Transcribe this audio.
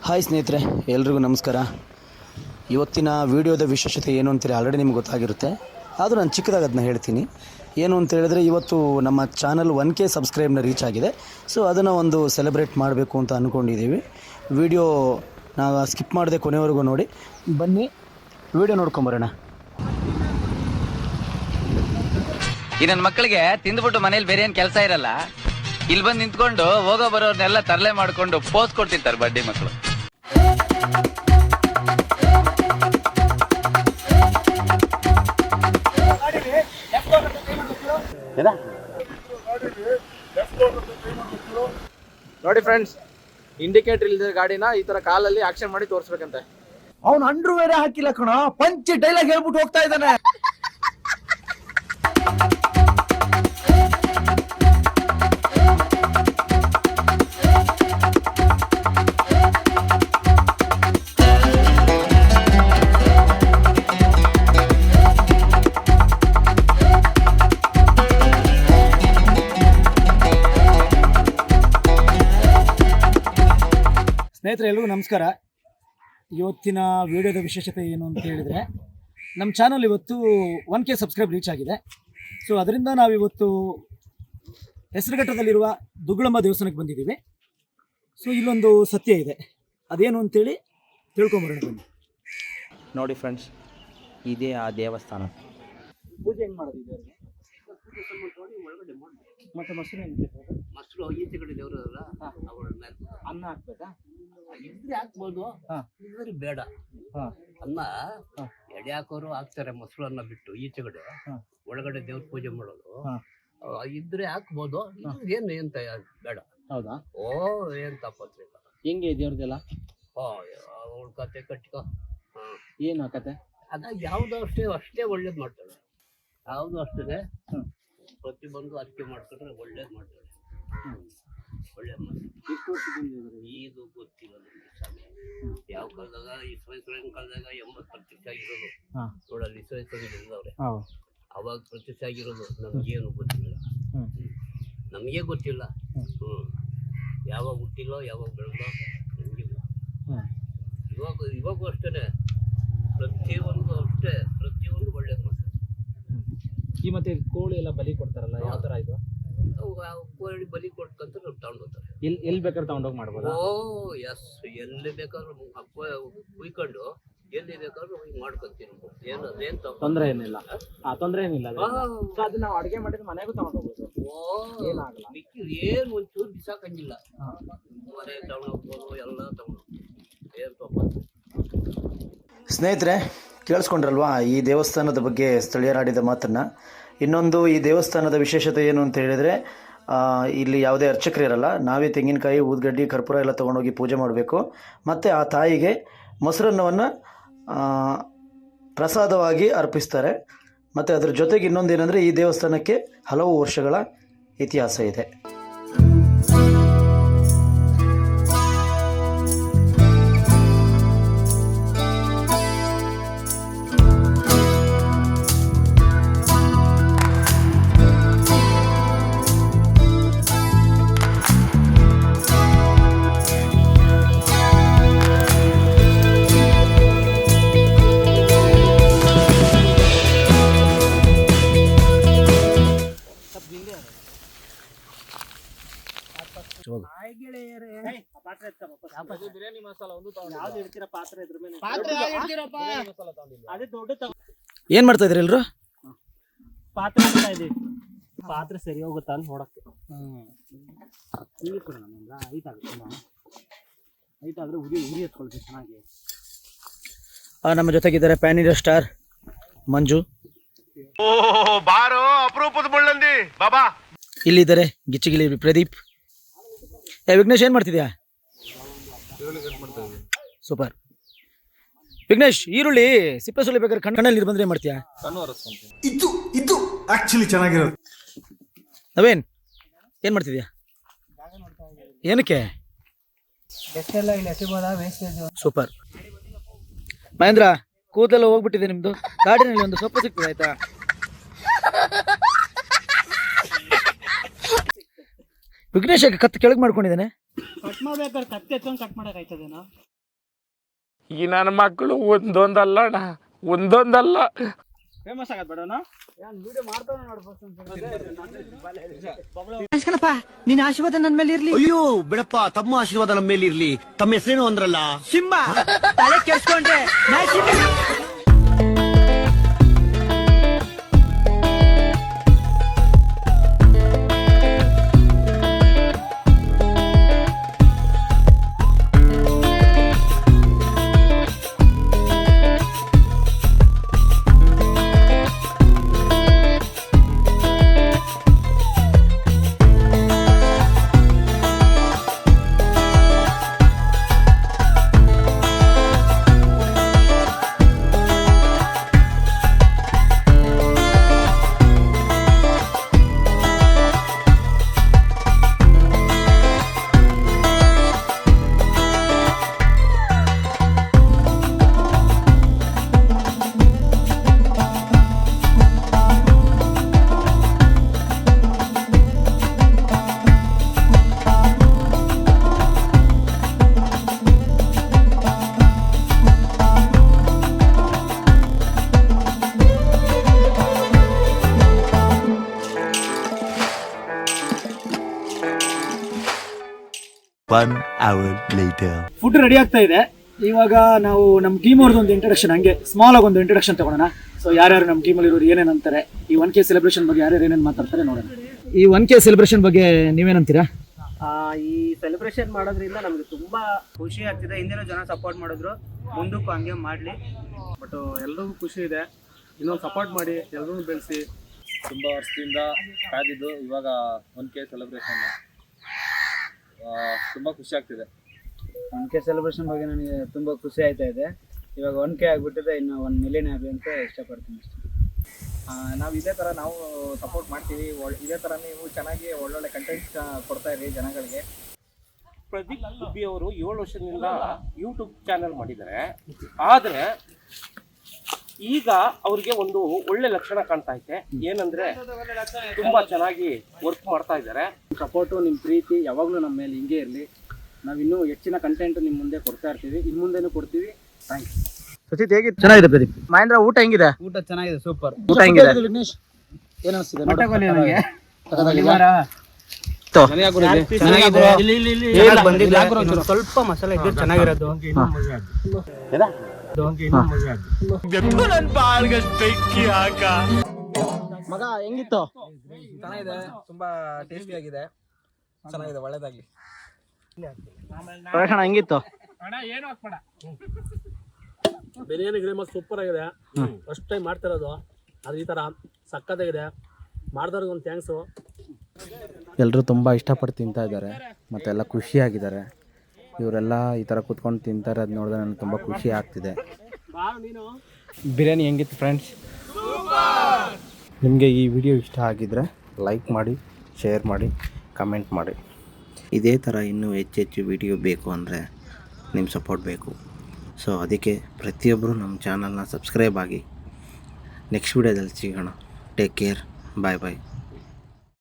Hi ಸ್ನೇಹಿತರೆ, ಎಲ್ರಿಗೂ ನಮಸ್ಕಾರ. ಇವತ್ತಿನ ವಿಡಿಯೋದ ವಿಶೇಷತೆ ಏನು ಅಂತೀರಿ ಆಲ್ರೆಡಿ ನಿಮ್ಗೆ ಗೊತ್ತಾಗಿರುತ್ತೆ. ಆದರೂ ನಾನು ಚಿಕ್ಕದಾಗಿ ಅದನ್ನ ಹೇಳ್ತೀನಿ. ಏನು ಅಂತ ಹೇಳಿದ್ರೆ, ಇವತ್ತು ನಮ್ಮ ಚಾನಲ್ 1K ಸಬ್ಸ್ಕ್ರೈಬ್ನ ರೀಚ್ ಆಗಿದೆ. ಸೊ ಅದನ್ನು ಒಂದು ಸೆಲೆಬ್ರೇಟ್ ಮಾಡಬೇಕು ಅಂತ ಅಂದ್ಕೊಂಡಿದ್ದೀವಿ. ವಿಡಿಯೋ ನಾವು ಸ್ಕಿಪ್ ಮಾಡದೆ ಕೊನೆವರೆಗೂ ನೋಡಿ. ಬನ್ನಿ ವಿಡಿಯೋ ನೋಡ್ಕೊಂಬರೋಣ. ಈ ನನ್ನ ಮಕ್ಕಳಿಗೆ ತಿಂದ್ಬಿಟ್ಟು ಮನೇಲಿ ಬೇರೆ ಏನು ಕೆಲಸ ಇರಲ್ಲ, ಇಲ್ಲಿ ಬಂದು ನಿಂತ್ಕೊಂಡು ಹೋಗೋ ಬರೋರ್ನೆಲ್ಲ ತರಲೆ ಮಾಡ್ಕೊಂಡು ಪೋಸ್ ಕೊಡ್ತಿರ್ತಾರೆ ಬಡ್ಡಿ ಮಕ್ಕಳು. ನೋಡಿ ಫ್ರೆಂಡ್ಸ್, ಇಂಡಿಕೇಟರ್ ಇಲ್ಲದ ಗಾಡಿನ ಈ ತರ ಕಾಲಲ್ಲಿ ಆಕ್ಷನ್ ಮಾಡಿ ತೋರಿಸ್ಬೇಕಂತೆ. ಅವ್ನು ಅಂಡ್ರು ಬೇರೆ ಹಾಕಿಲ್ಲ ಕಣ, ಪಂಚ್ ಡೈಲಾಗ್ ಹೇಳ್ಬಿಟ್ಟು ಹೋಗ್ತಾ ಇದ್ದಾನೆ. ಸ್ನೇಹಿತರೆ, ಎಲ್ರಿಗೂ ನಮಸ್ಕಾರ. ಇವತ್ತಿನ ವಿಡಿಯೋದ ವಿಶೇಷತೆ ಏನು ಅಂತ ಹೇಳಿದರೆ, ನಮ್ಮ ಚಾನಲ್ ಇವತ್ತು 1K ಸಬ್ಸ್ಕ್ರೈಬ್ ರೀಚ್ ಆಗಿದೆ. ಸೊ ಅದರಿಂದ ನಾವಿವತ್ತು ಹೆಸರುಘಟ್ಟದಲ್ಲಿರುವ ದುಗ್ಗಳಮ್ಮ ದೇವಸ್ಥಾನಕ್ಕೆ ಬಂದಿದ್ದೀವಿ. ಸೊ ಇಲ್ಲೊಂದು ಸತ್ಯ ಇದೆ, ಅದೇನು ಅಂತೇಳಿ ತಿಳ್ಕೊಂಬರೋಣ ಬನ್ನಿ. ನೋಡಿ ಫ್ರೆಂಡ್ಸ್, ಇದೇ ಆ ದೇವಸ್ಥಾನ. ಪೂಜೆ ಹೆಂಗೆ ಮಾಡೋದು ಇದೆ ಮತ್ತು ಮೊಸರು ಈಚೆ ಕಡೆ ದೇವರಲ್ಲ, ಅನ್ನ ಹಾಕ್ಬೇಕಾ? ಇದ್ರೆ ಹಾಕ್ಬೋದು, ಇದ್ರೆ ಬೇಡ. ಅನ್ನ ಎಡೆ ಹಾಕೋರು ಹಾಕ್ತಾರೆ, ಮೊಸರನ್ನ ಬಿಟ್ಟು ಈಚೆ ಕಡೆ ಒಳಗಡೆ ದೇವ್ರ ಪೂಜೆ ಮಾಡೋದು. ಇದ್ರೆ ಹಾಕ್ಬೋದು, ಏನು ಎಂತ ಬೇಡ. ಹೌದಾ? ಓ ಏನ್ ತಪ್ಪತ್ರಿ. ಹೆಂಗೆ ದೇವ್ರದೆಲ್ಲ? ಅವಳ ಕತೆ ಕಟ್ಕೊ. ಏನು ಕತೆ? ಅದ ಯಾವ್ದು ಅಷ್ಟೇ ಒಳ್ಳೇದ್ ಮಾಡ್ತಾಳೆ. ಯಾವ್ದು ಅಷ್ಟೇ ಪ್ರತಿ ಬಂದು ಅರ್ಕೆ ಮಾಡ್ಕೊಂಡ್ರೆ ಒಳ್ಳೇದ್ ಮಾಡ್ತಾಳೆ. ಒಳ್ಳೇದ್ ಮಾಡ್ತಾರೆ. ಇದು ಗೊತ್ತಿಲ್ಲ ನಮ್ಗೆ ಸ್ವಾಮಿ. ಯಾವ ಕಾಲದಾಗ ಇಸ್ವೈಸರಿನ ಕಾಲದಾಗ 80% ಆಗಿರೋದು ನೋಡಲ್ಲಿ ಇಸ್ವೈಸರಿ ಇದ್ದವ್ರೆ. ಅವಾಗ ಪ್ರತಿಷ್ಠೆ ಆಗಿರೋದು ನಮ್ಗೇನು ಗೊತ್ತಿಲ್ಲ. ನಮಗೆ ಗೊತ್ತಿಲ್ಲ. ಯಾವಾಗ ಹುಟ್ಟಿಲ್ಲೋ ಯಾವಾಗ ಬೆಳೆದೋ ನಮ್ಗೆ ಇವಾಗೂ ಅಷ್ಟೇ. ಪ್ರತಿಯೊಂದು ಅಷ್ಟೇ, ಪ್ರತಿಯೊಂದು ಒಳ್ಳೇದು ಮಾಡ್ತಾರೆ. ಈ ಮತ್ತೆ ಕೋಳಿ ಎಲ್ಲ ಬಲಿ ಕೊಡ್ತಾರಲ್ಲ, ಯಾವ ತರ ಇದು? ಕೋಳಿ ಬಲಿ ಕೊಟ್ಕಂತ ತಗೊಂಡು ಹೋಗ್ತಾರೆ. ಎಲ್ಲಿ ಬೇಕಾದ್ರೆ ತಗೊಂಡೋಗಿ ಮಾಡ್ಬೋದು? ಓ ಎಸ್, ಎಲ್ಲಿ ಬೇಕಾದ್ರೂ ಕುಯ್ಕೊಂಡು ಎಲ್ಲಿ ಬೇಕಾದ್ರೂ ಮಾಡ್ಕೊಂತೀನಿ. ಏನ್ ತೊಂದರೆ ಏನಿಲ್ಲ. ತೊಂದರೆ ಏನಿಲ್ಲ. ಅದು ನಾವು ಅಡುಗೆ ಮಾಡಿದ್ರೆ ಮನೆಗೂ ತಗೊಂಡೋಗ್ಬೋದು. ಮಿಕ್ಕಿ ಏನ್ ಒಂಚೂರು ಬಿಸಾಕಂಗಿಲ್ಲ. ಮನೆ ತಗೊಂಡೋಗ್ಬೋದು, ಎಲ್ಲ ತಗೊಂಡು ಏನ್ ತಗೊಂಡು. ಸ್ನೇಹಿತರೆ, ಕೇಳಿಸ್ಕೊಂಡ್ರಲ್ವಾ ಈ ದೇವಸ್ಥಾನದ ಬಗ್ಗೆ ಸ್ಥಳೀಯರಾಡಿದ ಮಾತನ್ನು. ಇನ್ನೊಂದು, ಈ ದೇವಸ್ಥಾನದ ವಿಶೇಷತೆ ಏನು ಅಂತ ಹೇಳಿದರೆ, ಇಲ್ಲಿ ಯಾವುದೇ ಅರ್ಚಕರು ಇರಲ್ಲ. ನಾವೇ ತೆಂಗಿನಕಾಯಿ, ಊದ್ಗಡ್ಡಿ, ಕರ್ಪೂರ ಎಲ್ಲ ತೊಗೊಂಡೋಗಿ ಪೂಜೆ ಮಾಡಬೇಕು. ಮತ್ತು ಆ ತಾಯಿಗೆ ಮೊಸರನ್ನವನ್ನು ಪ್ರಸಾದವಾಗಿ ಅರ್ಪಿಸ್ತಾರೆ. ಮತ್ತು ಅದರ ಜೊತೆಗೆ ಇನ್ನೊಂದೇನೆಂದರೆ, ಈ ದೇವಸ್ಥಾನಕ್ಕೆ ಹಲವು ವರ್ಷಗಳ ಇತಿಹಾಸ ಇದೆ. ಬಿರಿಯಾನಿ ಮಸಾಲ ಒಂದು ಪಾತ್ರೆ ಇದ್ರ ಮೇಲೆ ಏನು ಮಾಡ್ತಾ ಇದ್ರಿ ಎಲ್ರು? ಪಾತ್ರೆ ಇಡ್ತಾ ಇದೀವಿ. ಪಾತ್ರೆ ಸರಿ ಹೋಗುತ್ತಾ ಅಂತ ನೋಡಕ್ಕೆ. ಐತಾದ್ರೆ ಉರಿ ಎತ್ಕೊಳ್ತೀವಿ ಚೆನ್ನಾಗಿ. ನಮ್ಮ ಜೊತೆಗಿದ್ದಾರೆ ಪ್ಯಾನ್ ಇಂಡಿಯಾ ಸ್ಟಾರ್ ಮಂಜು. ಬಾರೋ ಅಪರೂಪದ ಮುಳ್ಳಂದಿ ಬಾಬಾ. ಇಲ್ಲಿದ್ದಾರೆ ಗಿಚ್ಚಿಗಿಲಿ ಪ್ರದೀಪ್. ವಿಘ್ನೇಶ್, ಏನು ಮಾಡ್ತಿದ್ಯಾ? ಸೂಪರ್. ವಿಘ್ನೇಶ್, ಈರುಳ್ಳಿ ಸಿಪ್ಪೆ ಸುಲಿಬೇಕಾದ್ರೆ ಕಣ್ಣಲ್ಲಿ ನೀರು ಬಂದ್ರೆ ಏನು ಮಾಡ್ತೀಯಾ? ಇದು ಆಕ್ಚುಲಿ ಚೆನ್ನಾಗಿರೋದು. ನವೇನ್, ಏನು ಮಾಡ್ತಿದ್ಯಾ? ಏನಕ್ಕೆ? ಸೂಪರ್. ಮಹೇಂದ್ರ, ಕೂದಲೆಲ್ಲ ಹೋಗ್ಬಿಟ್ಟಿದೆ ನಿಮ್ದು. ಕಾಡಿನಲ್ಲಿ ಒಂದು ಸೊಪ್ಪು ಸಿಗ್ತದೆ, ಆಯ್ತಾ? ವಿಘ್ನೇಶ್ ಕತ್ತು ಕೆಳಗೆ ಮಾಡ್ಕೊಂಡಿದ್ದಾನೆ. ಕಟ್ ಮಾಡ್ಬೇಕಾದ್ರೆ ಕತ್ತೆ ಎತ್ಕೊಂಡು ಕಟ್ ಮಾಡಕ್ ಆಯ್ತದೇನೋ. ಈ ನನ್ನ ಮಕ್ಕಳು ಒಂದೊಂದಲ್ಲ ಅಣ್ಣ, ಒಂದೊಂದಲ್ಲ. ಫೇಮಸ್ ಆಗದ್ ಬೇಡ ವಿಡಿಯೋ ಮಾಡ್ತಾವ ನಿನ್ನ ಆಶೀರ್ವಾದ ನನ್ನ ಮೇಲೆ ಇರ್ಲಿ. ಅಯ್ಯೋ ಬಿಡಪ್ಪ, ತಮ್ಮ ಆಶೀರ್ವಾದ ನಮ್ಮ ಮೇಲೆ ಇರ್ಲಿ. ತಮ್ಮ ಹೆಸರೇನು ಅಂದ್ರಲ್ಲ? ಸಿಂಹ. ತಲೆ ಕೆಡ್ಸ್ಕೊಂಡ್ರೆ ನಾ ಸಿಂಹ. ಫುಡ್ ರೆಡಿ ಆಗ್ತಾ ಇದೆ. ಇವಾಗ ನಾವು ನಮ್ಮ ಟೀಮ್ ಅವ್ರದ್ದು ಒಂದು ಇಂಟ್ರಡಕ್ಷನ್, ಹಂಗೆ ಸ್ಮಾಲ್ ಆಗಿ ಒಂದು ಇಂಟ್ರಡಕ್ಷನ್ ತಗೊಳ್ಳೋಣ. ಸೊ ಯಾರ್ಯಾರು ನಮ್ಮ ಟೀಮಲ್ಲಿ ಇರೋರು ಏನೇನು ಅಂತಾರೆ, ಈ 1K ಸೆಲೆಬ್ರೇಷನ್ ಬಗ್ಗೆ ಯಾರ್ಯಾರು ಏನೇನು ಮಾತಾಡ್ತಾರೆ ನೋಡೋಣ. ಈ 1K ಸೆಲೆಬ್ರೇಷನ್ ಬಗ್ಗೆ ನೀವೇನಂತೀರಾ? ಈ ಸೆಲೆಬ್ರೇಷನ್ ಮಾಡೋದ್ರಿಂದ ನಮ್ಗೆ ತುಂಬಾ ಖುಷಿ ಆಗ್ತಿದೆ. ಹಿಂದೆನೂ ಜನ ಸಪೋರ್ಟ್ ಮಾಡಿದ್ರು, ಮುಂದಕ್ಕೂ ಹಂಗೆ ಮಾಡಲಿ. ಬಟ್ ಎಲ್ರಿಗೂ ಖುಷಿ ಇದೆ, ಇನ್ನೊಂದು ಸಪೋರ್ಟ್ ಮಾಡಿ, ಎಲ್ಲರೂ ಬೆಳೆಸಿ. ತುಂಬ ವರ್ಷದಿಂದ ಕಾದಿದ್ದು ಇವಾಗ 1K ಸೆಲೆಬ್ರೇಷನ್ ತುಂಬ ಖುಷಿ ಆಗ್ತಿದೆ. 1K ಸೆಲೆಬ್ರೇಷನ್ ಬಗ್ಗೆ ನನಗೆ ತುಂಬ ಖುಷಿ ಆಯ್ತಾ ಇದೆ. ಇವಾಗ 1K ಆಗಿಬಿಟ್ಟಿದೆ, ಇನ್ನು 1 ಮಿಲಿಯನ್ ಆಗಲಿ ಅಂತ ಇಷ್ಟಪಡ್ತೀನಿ ಅಷ್ಟೇ. ನಾವು ಇದೇ ಥರ ನಾವು ಸಪೋರ್ಟ್ ಮಾಡ್ತೀವಿ. ಇದೇ ಥರ ನೀವು ಚೆನ್ನಾಗಿ ಒಳ್ಳೊಳ್ಳೆ ಕಂಟೆಂಟ್ಸ್ ಕೊಡ್ತಾ ಇರಿ ಜನಗಳಿಗೆ. ಪ್ರದೀಪ್ ಗುಬ್ಬಿ ಅವರು 7 ವರ್ಷದಿಂದ ಯೂಟ್ಯೂಬ್ ಚಾನೆಲ್ ಮಾಡಿದ್ದಾರೆ. ಆದರೆ ಈಗ ಅವ್ರಿಗೆ ಒಂದು ಒಳ್ಳೆ ಲಕ್ಷಣ ಕಾಣ್ತಾ ಐತೆ. ಏನಂದ್ರೆ ತುಂಬಾ ಚೆನ್ನಾಗಿ ವರ್ಕ್ ಮಾಡ್ತಾ ಇದ್ದಾರೆ. ಸಪೋರ್ಟು, ನಿಮ್ಮ ಪ್ರೀತಿ ಯಾವಾಗಲೂ ನಮ್ಮ ಮೇಲೆ ಹಿಂಗೆ ಇರಲಿ. ನಾವು ಇನ್ನೂ ಹೆಚ್ಚಿನ ಕಂಟೆಂಟ್ ನಿಮ್ಮ ಮುಂದೆ ಕೊಡ್ತಾ ಇರ್ತೀವಿ, ಇನ್ನು ಮುಂದೆನೂ ಕೊಡ್ತೀವಿ. ಥ್ಯಾಂಕ್ಸ್. ಸಚಿತ್ ಹೇಗಿದೆ? ಚೆನ್ನಾಗಿದೆ ಪ್ರದೀಪ್. ಮಹೇಂದ್ರ ಊಟ ಹೆಂಗಿದೆ? ಊಟ ಚೆನ್ನಾಗಿದೆ, ಸೂಪರ್. ಊಟ ಹೆಂಗಿದೆ ವಿಘ್ನೇಶ್? ಏನು ಅನಿಸ್ತಿದೆ? ಸ್ವಲ್ಪ ಮಸಾಲೆ ಇದ್ರೆ ಚೆನ್ನಾಗಿರೋದು. ಮಗ ಹೆಂಗಿತ್ತು? ಚೆನ್ನಾಗಿದೆ, ತುಂಬಾ ಟೇಸ್ಟಿ ಆಗಿದೆ, ಚೆನ್ನಾಗಿದೆ, ಒಳ್ಳೇದಾಗ್ಲಿ. ಪ್ರಕಾಶ್ ಹೆಂಗಿತ್ತು? ಬಿರಿಯಾನಿ ಗ್ರೇಮ ಸೂಪರ್ ಆಗಿದೆ. ಫಸ್ಟ್ ಟೈಮ್ ಮಾಡ್ತಿರೋದು, ಅದು ಈ ಥರ ಸಕ್ಕತ್ತಾಗಿದೆ. ಮಾಡಿದವ್ರಿಗೆ ಒಂದು ಥ್ಯಾಂಕ್ಸು. ಎಲ್ಲರೂ ತುಂಬ ಇಷ್ಟಪಟ್ಟು ತಿಂತಾ ಇದ್ದಾರೆ, ಮತ್ತೆಲ್ಲ ಖುಷಿಯಾಗಿದ್ದಾರೆ. ಇವರೆಲ್ಲ ಈ ಥರ ಕೂತ್ಕೊಂಡು ತಿಂತಾರೆ, ಅದು ನೋಡಿದ್ರೆ ನನಗೆ ತುಂಬ ಖುಷಿ ಆಗ್ತಿದೆ. ಬಿರಿಯಾನಿ ಹೆಂಗಿತ್ತು ಫ್ರೆಂಡ್ಸ್? ನಿಮಗೆ ಈ ವಿಡಿಯೋ ಇಷ್ಟ ಆಗಿದ್ದರೆ ಲೈಕ್ ಮಾಡಿ, ಶೇರ್ ಮಾಡಿ, ಕಮೆಂಟ್ ಮಾಡಿ. ಇದೇ ಥರ ಇನ್ನೂ ಹೆಚ್ಚೆಚ್ಚು ವಿಡಿಯೋ ಬೇಕು ಅಂದರೆ ನಿಮ್ಮ ಸಪೋರ್ಟ್ ಬೇಕು. ಸೊ ಅದಕ್ಕೆ ಪ್ರತಿಯೊಬ್ಬರು ನಮ್ಮ ಚಾನಲ್ನ ಸಬ್ಸ್ಕ್ರೈಬ್ ಆಗಿ. ನೆಕ್ಸ್ಟ್ ವಿಡಿಯೋದಲ್ಲಿ ಸಿಗೋಣ. ಟೇಕ್ ಕೇರ್, ಬಾಯ್ ಬಾಯ್.